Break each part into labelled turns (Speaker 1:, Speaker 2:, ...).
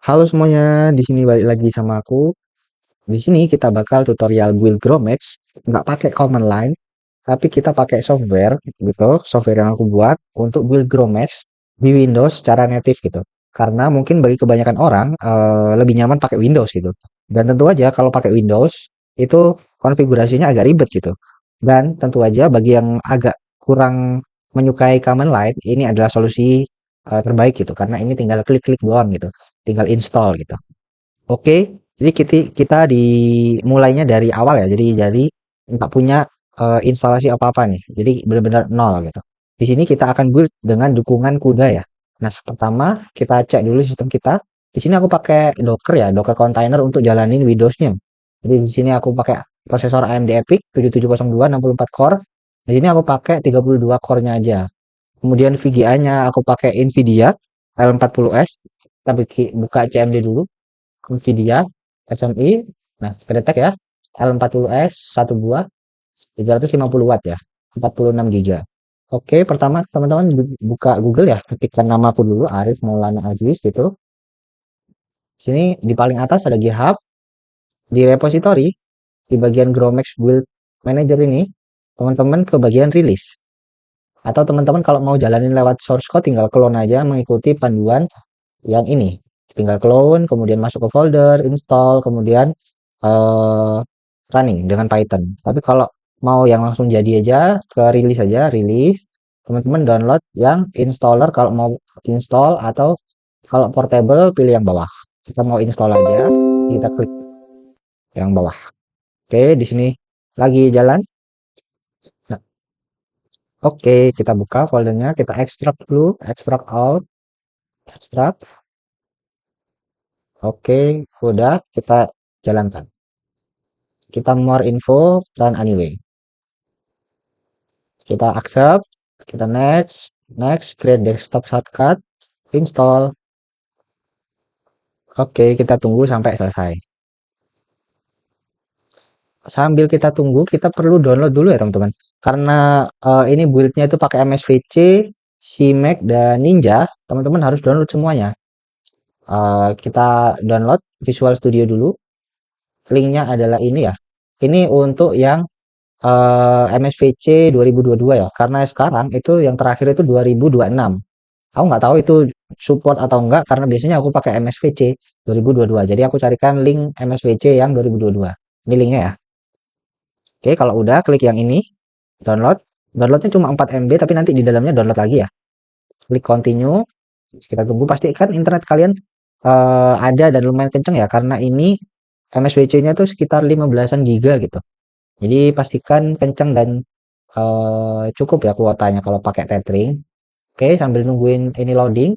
Speaker 1: Halo semuanya, di sini balik lagi sama aku. Di sini kita bakal tutorial build Gromex, nggak pakai command line, tapi kita pakai software gitu, software yang aku buat untuk build Gromex di Windows secara native gitu. Karena mungkin bagi kebanyakan orang lebih nyaman pakai Windows gitu. Dan tentu aja kalau pakai Windows itu konfigurasinya agak ribet gitu. Dan tentu aja bagi yang agak kurang menyukai command line, ini adalah solusi terbaik gitu. Karena ini tinggal klik-klik doang gitu, tinggal install gitu. Oke, jadi kita dimulainya dari awal ya. Jadi nggak punya instalasi apa-apa nih. Jadi benar-benar nol gitu. Di sini kita akan build dengan dukungan CUDA ya. Nah, pertama kita cek dulu sistem kita. Di sini aku pakai Docker ya, Docker container untuk jalanin Windows-nya. Jadi di sini aku pakai prosesor AMD EPYC 7702 64 core. Di sini aku pakai 32 core-nya aja. Kemudian VGA-nya aku pakai Nvidia L40S. Kita buka CMD dulu. Nvidia SMI. Nah, kedetek ya. L40S satu buah 350 watt ya. 46 GB. Oke, pertama teman-teman buka Google ya, ketikkan namaku dulu Arif Maulana Aziz gitu. Sini di paling atas ada GitHub, di repository di bagian Gromex Build Manager ini, teman-teman ke bagian rilis. Atau teman-teman kalau mau jalanin lewat source code tinggal clone aja mengikuti panduan yang ini. Tinggal clone, kemudian masuk ke folder, install, kemudian eh, running dengan Python. Tapi kalau mau yang langsung jadi aja, ke rilis aja, rilis. Teman-teman download yang installer kalau mau install atau kalau portable pilih yang bawah. Kita mau install aja, kita klik yang bawah. Oke, di sini lagi jalan. Nah, oke, kita buka foldernya, kita ekstrak dulu, ekstrak all, ekstrak. Oke, udah kita jalankan. Kita more info dan anyway. Kita accept, kita next, next, create desktop shortcut, install. Oke, kita tunggu sampai selesai. Sambil kita tunggu, kita perlu download dulu ya teman-teman. Karena ini build-nya itu pakai MSVC, CMake, dan Ninja, teman-teman harus download semuanya. Kita download Visual Studio dulu. Linknya adalah ini ya. Ini untuk yang MSVC 2022 ya. Karena sekarang itu yang terakhir itu 2026. Aku nggak tahu itu support atau enggak karena biasanya aku pakai MSVC 2022. Jadi aku carikan link MSVC yang 2022. Ini linknya ya. Oke, kalau udah klik yang ini, download. Downloadnya cuma 4 MB tapi nanti di dalamnya download lagi ya. Klik continue. Kita tunggu pastikan internet kalian ada dan lumayan kenceng ya karena ini MSVC-nya tuh sekitar 15-an giga gitu. Jadi pastikan kenceng dan cukup ya kuotanya kalau pakai tethering. Oke, sambil nungguin ini loading,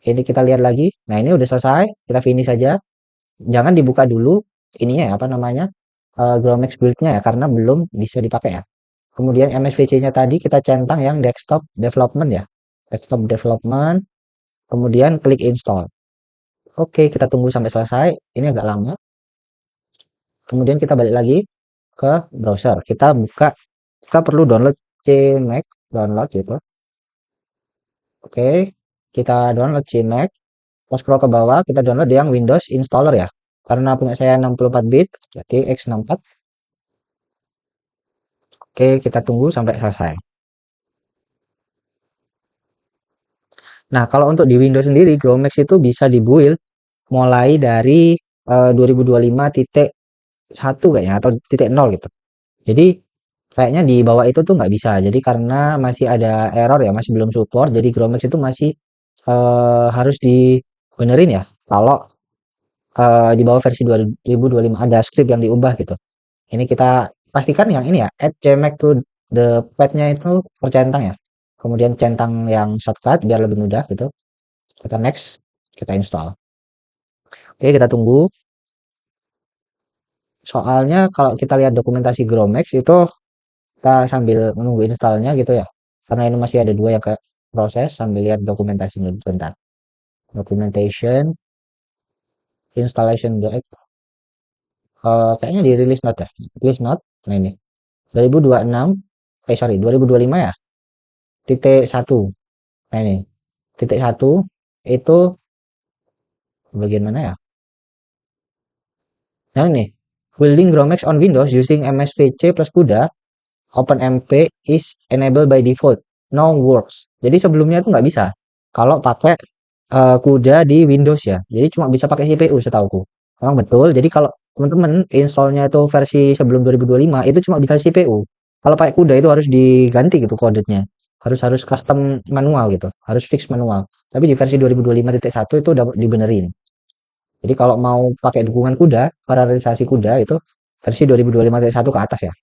Speaker 1: ini kita lihat lagi. Nah, ini udah selesai, kita finish saja. Jangan dibuka dulu ininya ya, apa namanya? Gromex build-nya ya karena belum bisa dipakai ya. Kemudian MSVC-nya tadi kita centang yang desktop development ya. Desktop development, kemudian klik install. Oke, kita tunggu sampai selesai. Ini agak lama. Kemudian kita balik lagi ke browser. Kita buka, kita perlu download CMake, download gitu. Oke, kita download CMake. Kita scroll ke bawah, kita download yang Windows installer ya. Karena punya saya 64 bit, jadi x64. Oke, kita tunggu sampai selesai. Nah, kalau untuk di Windows sendiri, Gromex itu bisa dibuild mulai dari 2025.1 kayaknya atau titik 0 gitu. Jadi kayaknya di bawah itu tuh nggak bisa. Jadi karena masih ada error ya, masih belum support. Jadi Gromex itu masih harus dibenerin ya. Kalau di bawah versi 2025 ada script yang diubah gitu. Ini kita pastikan yang ini ya, add CMake to the path-nya itu percentang ya. Kemudian centang yang shortcut biar lebih mudah gitu. Kita next, kita install. Oke, kita tunggu. Soalnya kalau kita lihat dokumentasi Gromex itu kita sambil menunggu installnya gitu ya. Karena ini masih ada dua yang ke proses sambil lihat dokumentasinya bentar. Documentation, installation guide. Kayaknya di release note ya. Release note. Nah ini 2026 sorry 2025 ya. Titik satu. Nah ini titik satu itu Bagian mana ya? Nah ini, building GROMACS on Windows using MSVC plus CUDA, OpenMP is enabled by default. No works. Jadi sebelumnya itu nggak bisa. Kalau pakai CUDA di Windows ya. Jadi cuma bisa pakai CPU setauku. Memang betul. Jadi kalau teman-teman installnya itu versi sebelum 2025 itu cuma bisa CPU. Kalau pakai CUDA itu harus diganti gitu kodenya. Harus harus custom manual gitu. Harus fix manual. Tapi di versi 2025.1 itu udah dibenerin. Jadi kalau mau pakai dukungan CUDA, paralelisasi CUDA itu versi 2025.1 ke atas ya.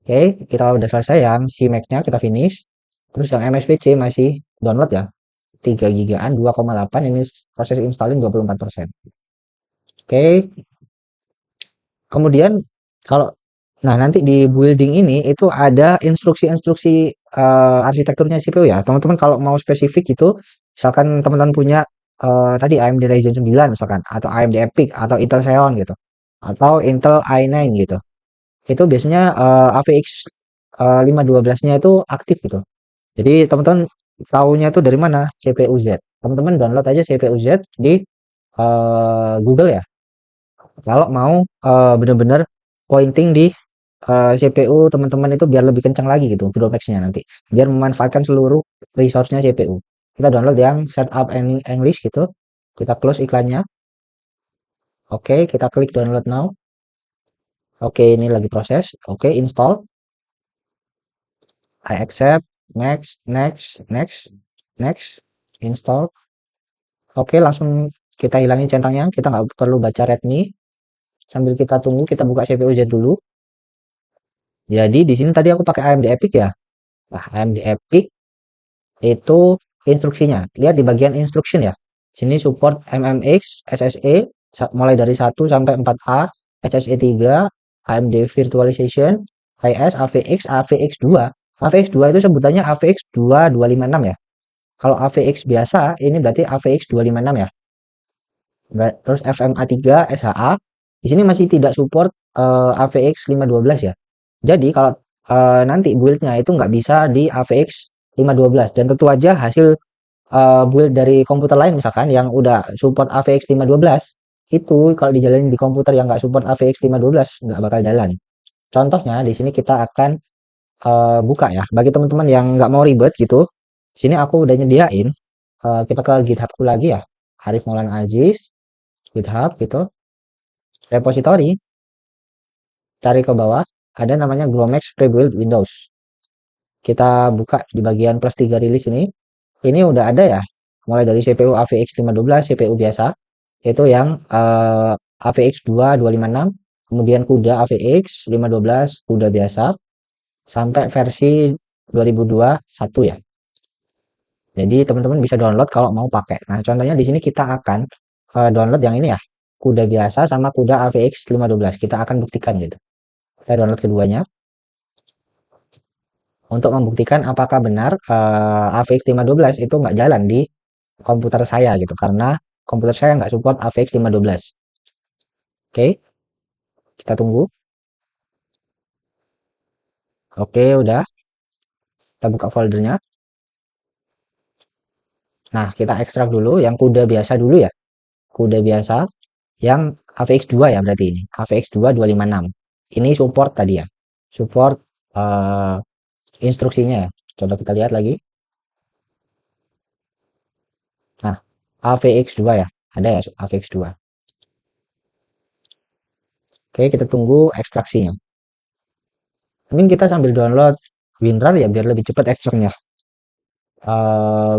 Speaker 1: Oke, kita udah selesai yang si Mac-nya kita finish. Terus yang MSVC masih download ya. 3 gigaan 2,8 ini proses installing 24%. Oke, kemudian kalau nah nanti di building ini itu ada instruksi-instruksi arsitekturnya CPU ya. Teman-teman kalau mau spesifik itu misalkan teman-teman punya tadi AMD Ryzen 9 misalkan atau AMD EPYC atau Intel Xeon gitu atau Intel i9 gitu. Itu biasanya AVX 512-nya itu aktif gitu. Jadi teman-teman tahunya itu dari mana? CPU Z. Teman-teman download aja CPU Z di Google ya. Kalau mau bener-bener pointing di CPU teman-teman itu biar lebih kencang lagi gitu Gromex-nya nanti. Biar memanfaatkan seluruh resource-nya CPU. Kita download yang setup English gitu. Kita close iklannya. Oke, kita klik download now. Oke, ini lagi proses. Oke, install. I accept. Next, next, next, next. Install. Oke, langsung kita hilangin centangnya. Kita nggak perlu baca readme. Sambil kita tunggu, kita buka CPU Z dulu. Jadi di sini tadi aku pakai AMD EPYC ya. Nah, AMD EPYC itu instruksinya. Lihat di bagian instruction ya. Sini support MMX, SSE mulai dari 1 sampai 4A, SSE 3, AMD Virtualization, IS, AVX, AVX2. AVX2 itu sebutannya AVX 2256 ya. Kalau AVX biasa ini berarti AVX 256 ya. Terus FMA3, SHA. Di sini masih tidak support AVX 512 ya. Jadi kalau nanti build-nya itu nggak bisa di AVX 512 dan tentu aja hasil build dari komputer lain misalkan yang udah support AVX 512 itu kalau dijalanin di komputer yang nggak support AVX 512 nggak bakal jalan. Contohnya di sini kita akan buka ya. Bagi teman-teman yang nggak mau ribet gitu, sini aku udah nyediain. Kita ke GitHubku lagi ya. Harif Maulana Aziz, GitHub gitu. Repository, cari ke bawah, ada namanya Gromex Prebuild Windows. Kita buka di bagian plus 3 rilis ini. Ini udah ada ya, mulai dari CPU AVX 512, CPU biasa, itu yang AVX 2256, kemudian CUDA AVX 512, CUDA biasa, sampai versi 2021 ya. Jadi teman-teman bisa download kalau mau pakai. Nah, contohnya di sini kita akan download yang ini ya, CUDA biasa sama CUDA AVX 512. Kita akan buktikan gitu. Kita download keduanya untuk membuktikan apakah benar AVX 512 itu nggak jalan di komputer saya gitu karena komputer saya nggak support AVX 512. Oke, kita tunggu. Oke, udah. Kita buka foldernya. Nah, kita ekstrak dulu yang CUDA biasa dulu ya. CUDA biasa yang AVX 2 ya berarti ini. AVX 2 256. Ini support tadi ya. Support uh, instruksinya ya. Coba kita lihat lagi. Nah, AVX 2 ya. Ada ya AVX 2. Oke, kita tunggu ekstraksinya. Mungkin kita sambil download WinRAR ya biar lebih cepat ekstraknya.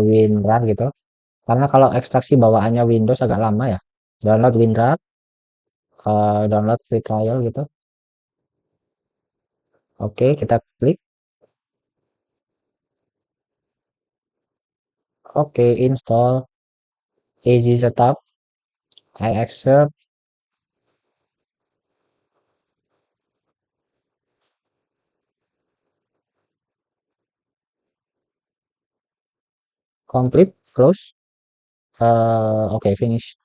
Speaker 1: WinRAR gitu. Karena kalau ekstraksi bawaannya Windows agak lama ya. Download WinRAR, download free trial gitu. Oke, kita klik. Oke, install. Easy setup. I accept. Complete. Close. Oke, finish.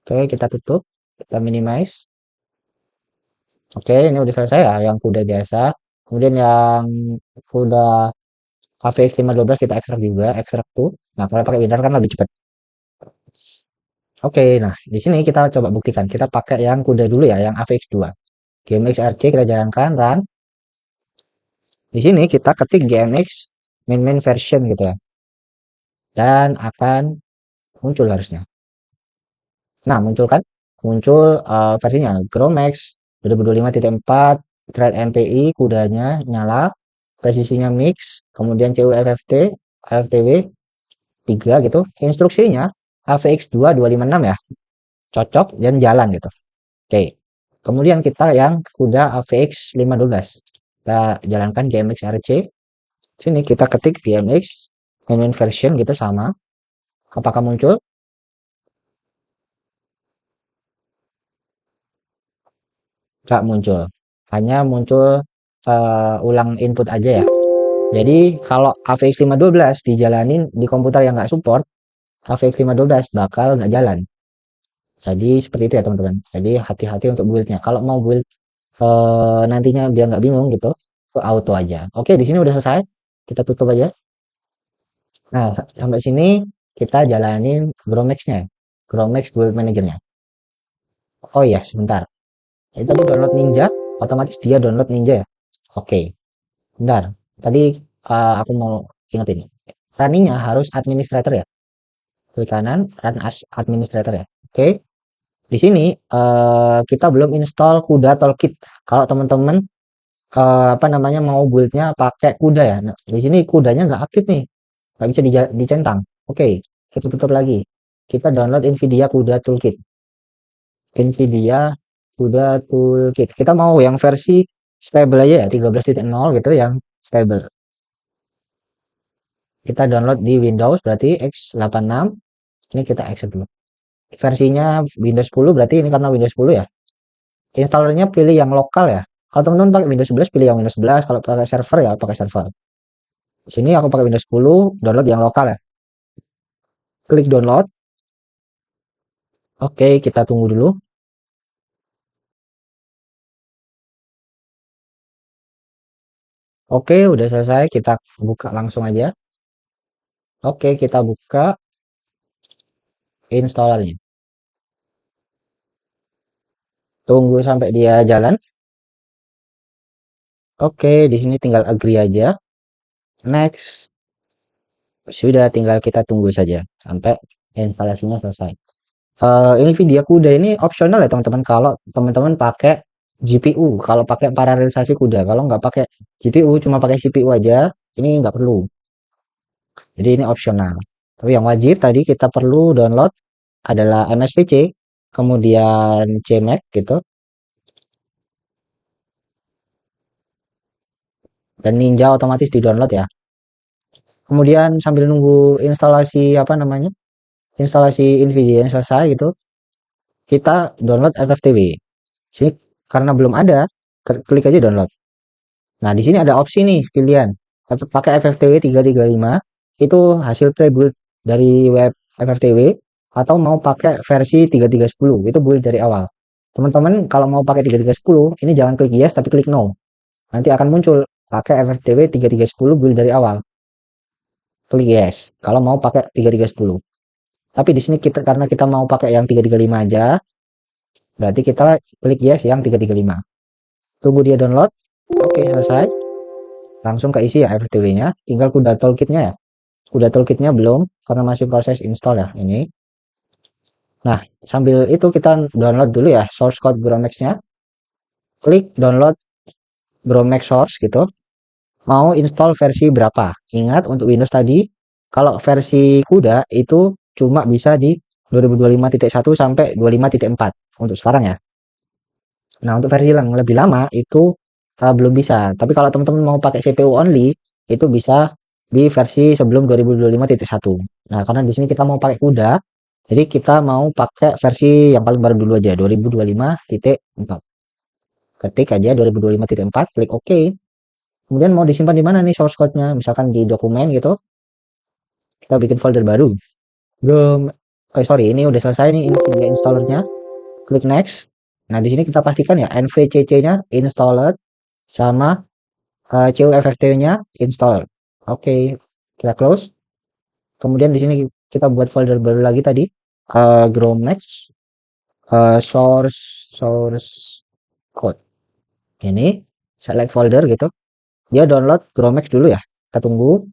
Speaker 1: Oke, kita tutup. Kita minimize. Oke, ini udah selesai ya. Yang udah biasa. Kemudian yang udah AVX 512 kita ekstrak juga. Ekstrak tuh. Nah, kalau pakai WinRAR kan lebih cepat. Oke, nah di sini kita coba buktikan. Kita pakai yang kuda dulu ya, yang AVX2. GMX-RC kita jalankan, run. Di sini kita ketik GMX main version gitu ya. Dan akan muncul harusnya. Nah, muncul kan? Muncul versinya Gromex 2025.4 thread MPI, kudanya nyala, presisinya mix, kemudian CUFFT, AFTW 3 gitu. Instruksinya AVX2 256 ya. Cocok dan jalan gitu. Oke. Kemudian kita yang kuda AVX 512. Kita jalankan GMX RC. Sini kita ketik GMX main version gitu sama. Apakah muncul? Nggak muncul. Hanya muncul ulang input aja ya. Jadi kalau AVX 512 dijalanin di komputer yang nggak support, AVX 512 bakal nggak jalan. Jadi seperti itu ya teman-teman. Jadi hati-hati untuk buildnya. Kalau mau build nantinya biar nggak bingung gitu, ke auto aja. Oke, di sini udah selesai. Kita tutup aja. Nah, sampai sini kita jalanin Gromex-nya. Gromex Build Manager-nya. Oh iya, sebentar. Itu tadi download Ninja, otomatis dia download Ninja ya. Oke, bentar. Tadi aku mau ingetin. Running-nya harus administrator ya. Klik kanan, run as administrator ya. Oke. Di sini kita belum install Kuda Toolkit. Kalau teman-teman apa namanya mau build-nya pakai kuda ya. Nah, di sini kudanya nggak aktif nih, nggak bisa dicentang. Oke, kita tutup lagi. Kita download NVIDIA Kuda Toolkit. NVIDIA Kuda Toolkit. Kita mau yang versi stable aja ya, 13.0 gitu yang stable. Kita download di Windows berarti x86. Ini kita exit dulu. Versinya Windows 10 berarti ini karena Windows 10 ya. Installernya pilih yang lokal ya. Kalau teman-teman pakai Windows 11 pilih yang Windows 11. Kalau pakai server ya pakai server. Di sini aku pakai Windows 10, download yang lokal ya. Klik download. Oke, kita tunggu dulu. Oke, udah selesai. Kita buka langsung aja. Oke, kita buka installernya. Tunggu sampai dia jalan. Oke, di sini tinggal agree aja. Next. Sudah, tinggal kita tunggu saja sampai instalasinya selesai. Ini video kuda ini opsional ya teman-teman. Kalau teman-teman pakai GPU, kalau pakai paralelisasi kuda, kalau nggak pakai GPU, cuma pakai CPU aja, ini nggak perlu. Jadi ini opsional. Tapi yang wajib tadi kita perlu download adalah MSVC, kemudian CMake gitu, dan Ninja otomatis di-download ya. Kemudian sambil nunggu instalasi apa namanya? Instalasi NVIDIA yang selesai gitu, kita download FFTW. Sini karena belum ada, klik aja download. Nah, di sini ada opsi nih pilihan. Pakai FFTW 335 itu hasil pre-build dari web FFTW atau mau pakai versi 3310 itu build dari awal. Teman-teman kalau mau pakai 3310 ini jangan klik yes tapi klik no. Nanti akan muncul pakai FFTW 3310 build dari awal. Klik yes kalau mau pakai 3310. Tapi di sini kita karena kita mau pakai yang 335 aja, berarti kita klik yes yang 335. Tunggu dia download. Oke, selesai. Langsung keisi ya FFTW-nya. Tinggal kuda toolkit-nya ya. Kuda toolkit-nya belum karena masih proses install ya ini. Nah, sambil itu kita download dulu ya source code Gromex-nya. Klik download Gromex source gitu. Mau install versi berapa? Ingat untuk Windows tadi, kalau versi kuda itu cuma bisa di 2025.1 sampai 25.4 untuk sekarang ya. Nah, untuk versi yang lebih lama itu belum bisa. Tapi kalau teman-teman mau pakai CPU only, itu bisa di versi sebelum 2025.1. Nah, karena di sini kita mau pakai kuda, jadi kita mau pakai versi yang paling baru dulu aja, 2025.4. Ketik aja 2025.4, klik OK. Kemudian mau disimpan di mana nih source code-nya? Misalkan di dokumen gitu, kita bikin folder baru. Belum, sorry, ini udah selesai nih NVIDIA installernya. Klik next. Nah, di sini kita pastikan ya NVCC-nya installed sama CUFFT-nya install. Oke, kita close. Kemudian di sini kita buat folder baru lagi tadi. Gromex source source code. Ini select folder gitu. Dia download Gromex dulu ya. Kita tunggu.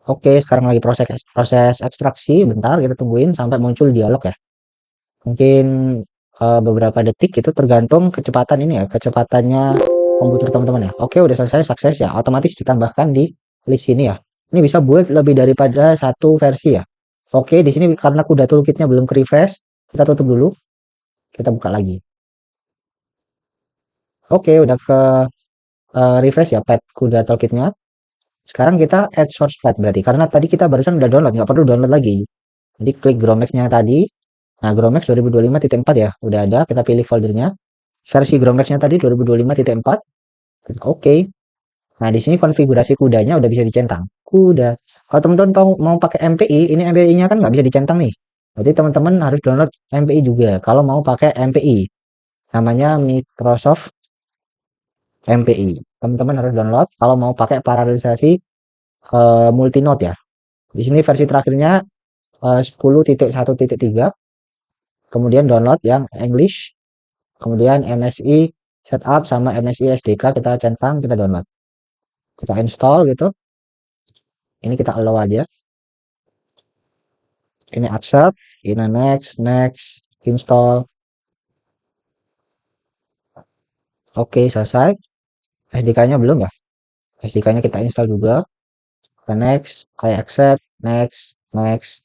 Speaker 1: Oke, sekarang lagi proses proses ekstraksi. Bentar, kita tungguin sampai muncul dialog ya. Mungkin beberapa detik itu tergantung kecepatan ini ya, kecepatannya komputer teman-teman ya. Oke, udah selesai sukses ya. Otomatis ditambahkan di list ini ya. Ini bisa buat lebih daripada satu versi ya. Oke, di sini karena kuda toolkitnya belum ke refresh, kita tutup dulu. Kita buka lagi. Oke, udah ke refresh ya pad kuda toolkitnya. Sekarang kita add source pad berarti karena tadi kita barusan udah download, nggak perlu download lagi. Jadi klik Gromex-nya tadi. Nah, Gromex 2025.4 ya, udah ada. Kita pilih foldernya. Versi Gromex-nya tadi 2025.4. Oke. Nah, di sini konfigurasi kudanya udah bisa dicentang. Kuda. Kalau teman-teman mau pakai MPI, ini MPI-nya kan nggak bisa dicentang nih. Berarti teman-teman harus download MPI juga. Kalau mau pakai MPI, namanya Microsoft MPI. Teman-teman harus download kalau mau pakai paralelisasi multinode ya. Di sini versi terakhirnya 10.1.3. Kemudian download yang English. Kemudian MSI setup sama MSI SDK kita centang, kita download. Kita install gitu. Ini kita allow aja. Ini accept, ini next, install. Oke, selesai. SDK-nya belum ya? SDK-nya kita install juga. Kita next, I accept, next,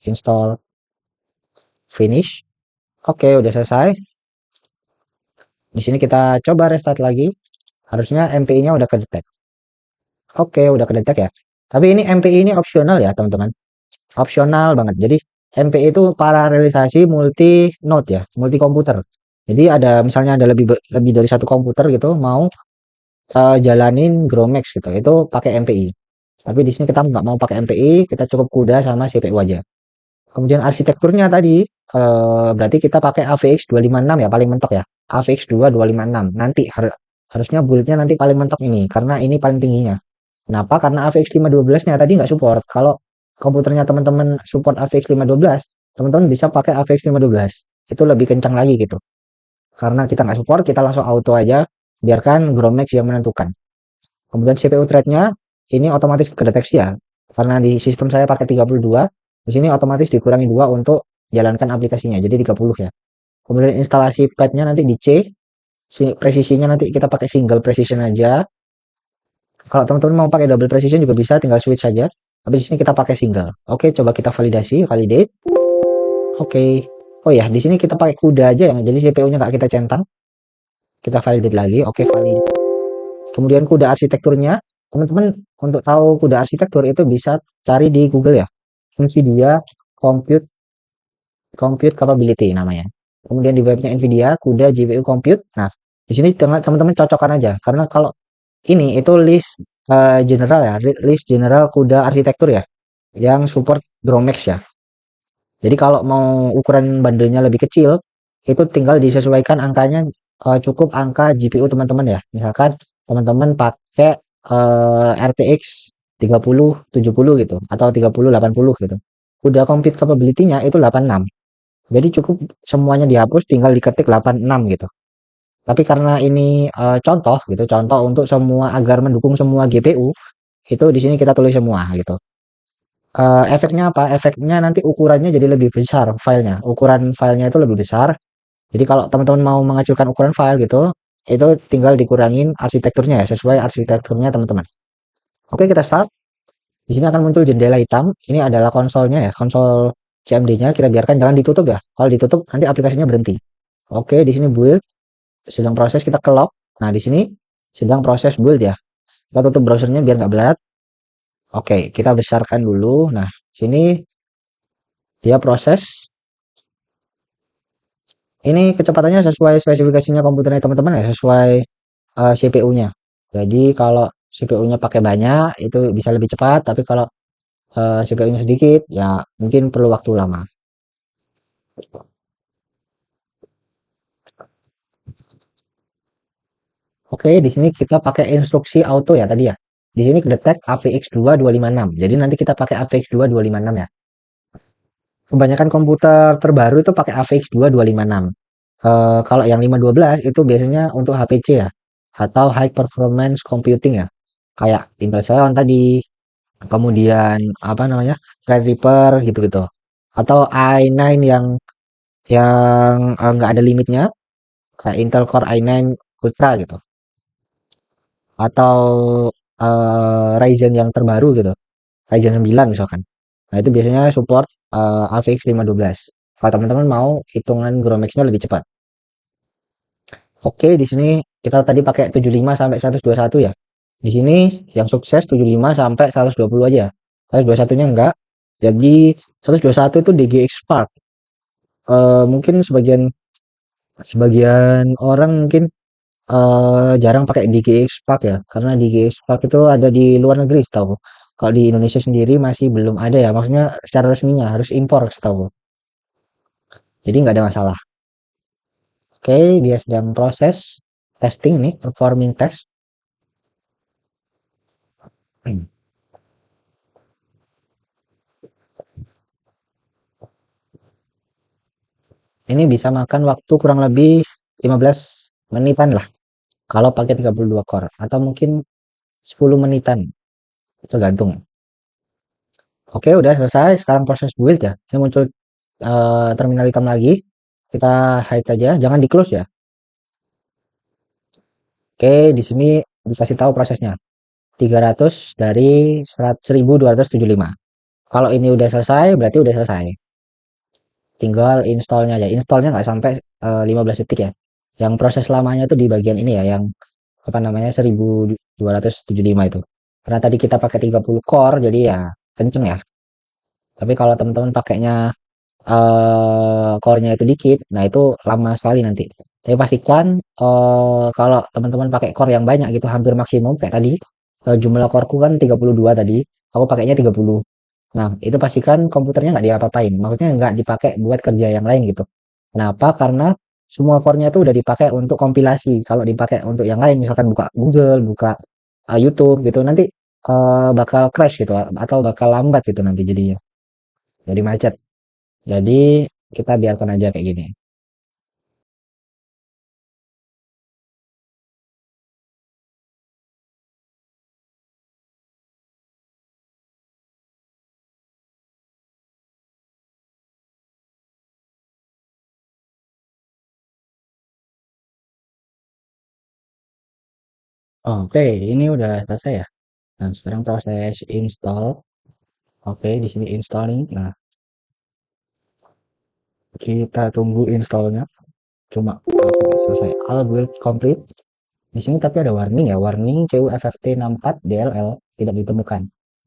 Speaker 1: install, finish. Oke, udah selesai. Di sini kita coba restart lagi. Harusnya MPI-nya udah kedetek. Oke, udah kedetek ya. Tapi ini MPI ini opsional ya, teman-teman. Opsional banget. Jadi MPI itu paralelisasi multi node ya, multi komputer. Jadi ada misalnya ada lebih dari satu komputer gitu mau jalanin Gromex gitu. Itu pakai MPI. Tapi di sini kita nggak mau pakai MPI, kita cukup CUDA sama CPU aja. Kemudian arsitekturnya tadi berarti kita pakai AVX 256 ya, paling mentok ya. AVX 2256. Nanti harusnya build-nya nanti paling mentok ini karena ini paling tingginya. Kenapa? Karena AVX 512-nya tadi nggak support. Kalau komputernya teman-teman support AVX 512, teman-teman bisa pakai AVX 512. Itu lebih kencang lagi gitu. Karena kita nggak support, kita langsung auto aja, biarkan Gromex yang menentukan. Kemudian CPU thread-nya ini otomatis kedeteksi ya. Karena di sistem saya pakai 32, di sini otomatis dikurangi 2 untuk jalankan aplikasinya, jadi 30 ya. Kemudian instalasi pad-nya nanti di C, presisinya nanti kita pakai single precision aja. Kalau teman-teman mau pakai double precision juga bisa, tinggal switch saja. Tapi di sini kita pakai single. Oke, coba kita validasi, validate. Oke. Oh ya, di sini kita pakai CUDA aja ya. Jadi CPU-nya nggak kita centang. Kita validate lagi. Oke, validate. Kemudian CUDA arsitekturnya, teman-teman untuk tahu CUDA arsitektur itu bisa cari di Google ya. NVIDIA Compute Compute Capability namanya. Kemudian di webnya NVIDIA, CUDA GPU Compute. Nah, di sini teman-teman cocokkan aja. Karena kalau ini itu list general ya, list general CUDA arsitektur ya, yang support Gromex ya. Jadi kalau mau ukuran bandelnya lebih kecil, itu tinggal disesuaikan angkanya cukup angka GPU teman-teman ya. Misalkan teman-teman pakai RTX 3070 gitu atau 3080 gitu. Udah compute capability-nya itu 86. Jadi cukup semuanya dihapus tinggal diketik 86 gitu. Tapi karena ini contoh gitu, contoh untuk semua agar mendukung semua GPU, itu di sini kita tulis semua gitu. Efeknya apa? Efeknya nanti ukurannya jadi lebih besar filenya. Ukuran filenya itu lebih besar. Jadi kalau teman-teman mau mengecilkan ukuran file gitu, itu tinggal dikurangin arsitekturnya ya, sesuai arsitekturnya teman-teman. Oke, kita start. Di sini akan muncul jendela hitam. Ini adalah konsolnya ya, konsol CMD-nya. Kita biarkan jangan ditutup ya. Kalau ditutup nanti aplikasinya berhenti. Oke, di sini build sedang proses, kita ke lock. Nah, di sini sedang proses build ya. Kita tutup browsernya biar nggak berat. Oke, kita besarkan dulu. Nah, sini dia proses. Ini kecepatannya sesuai spesifikasinya komputernya teman-teman ya, sesuai CPU-nya. Jadi kalau CPU-nya pakai banyak itu bisa lebih cepat, tapi kalau CPU-nya sedikit ya mungkin perlu waktu lama. Oke, di sini kita pakai instruksi auto ya tadi ya. Di sini kedetek AVX 2256. Jadi nanti kita pakai AVX 2256 ya. Kebanyakan komputer terbaru itu pakai AVX 2256. Kalau yang 512 itu biasanya untuk HPC ya, atau high performance computing ya, kayak Intel Xeon tadi, kemudian apa namanya, Threadripper gitu-gitu, atau i9 yang nggak ada limitnya, kayak Intel Core i9 Ultra gitu, atau Ryzen yang terbaru gitu, Ryzen 9 misalkan. Nah itu biasanya support AVX 512. Kalau teman-teman mau hitungan Gromex-nya lebih cepat. Oke, di sini kita tadi pakai 75 sampai 121 ya. Di sini yang sukses 75 sampai 120 aja. 121-nya enggak. Jadi 121 itu DGX Spark. Mungkin sebagian sebagian orang mungkin jarang pakai DGX Spark ya, karena DGX Spark itu ada di luar negeri setahu. Kalau di Indonesia sendiri masih belum ada ya, maksudnya secara resminya harus impor setahu. Jadi nggak ada masalah. Oke, dia sedang proses testing nih, performing test. Ini bisa makan waktu kurang lebih 15 menitan lah kalau pakai 32 core atau mungkin 10 menitan tergantung. Oke, udah selesai. Sekarang proses build ya. Ini muncul terminal hitam lagi. Kita hide aja, jangan di close ya. Oke, di sini dikasih tahu prosesnya. 300 dari 1275. Kalau ini udah selesai, berarti udah selesai. Tinggal installnya aja. Installnya nggak sampai 15 detik ya. Yang proses lamanya tuh di bagian ini ya, yang apa namanya 1275 itu. Karena tadi kita pakai 30 core, jadi ya kenceng ya. Tapi kalau teman-teman pakainya core-nya itu dikit, nah itu lama sekali nanti. Tapi pastikan kalau teman-teman pakai core yang banyak gitu, hampir maksimum kayak tadi, jumlah coreku kan 32 tadi, aku pakainya 30. Nah, itu pastikan komputernya nggak diapa-apain. Maksudnya nggak dipakai buat kerja yang lain gitu. Kenapa? Karena semua core-nya itu udah dipakai untuk kompilasi. Kalau dipakai untuk yang lain, misalkan buka Google, buka YouTube gitu, nanti bakal crash gitu, atau bakal lambat gitu nanti jadinya. Jadi macet. Jadi kita biarkan aja kayak gini. Oke, ini udah selesai ya. Nah, sekarang proses install. Oke, di sini installing. Nah, kita tunggu installnya. Cuma oke, selesai. All build complete. Di sini tapi ada warning ya, warning CUFFT 64 DLL tidak ditemukan.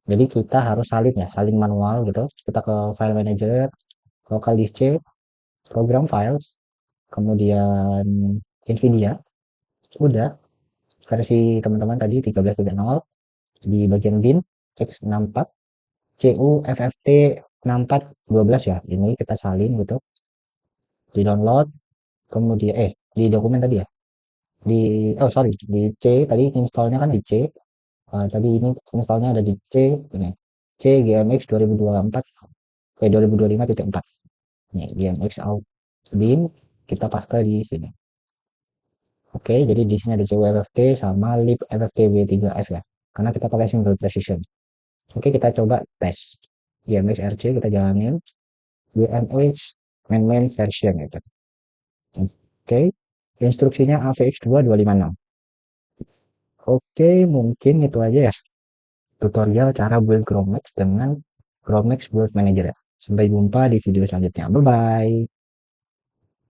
Speaker 1: Jadi kita harus salin ya, salin manual gitu. Kita ke file manager, local disk C, program files, kemudian NVIDIA. Udah versi teman-teman tadi 13.0 di bagian bin X64 CUFFT 6412 ya. Ini kita salin gitu. Di download, kemudian di dokumen tadi ya. Di oh sorry, di C tadi installnya kan di C. Tadi ini installnya ada di C ini C GMX 2024 2025.4 nih GMX out bin kita paste di sini. Oke, jadi di sini ada CUFFT sama lib FFT W3F ya, karena kita pakai single precision. Oke, kita coba tes GMX RC, kita jalanin GMX main version itu. Oke, instruksinya AVX 2256. Oke, mungkin itu aja ya tutorial cara build Gromex dengan Gromex Build Manager ya. Sampai jumpa di video selanjutnya. Bye bye.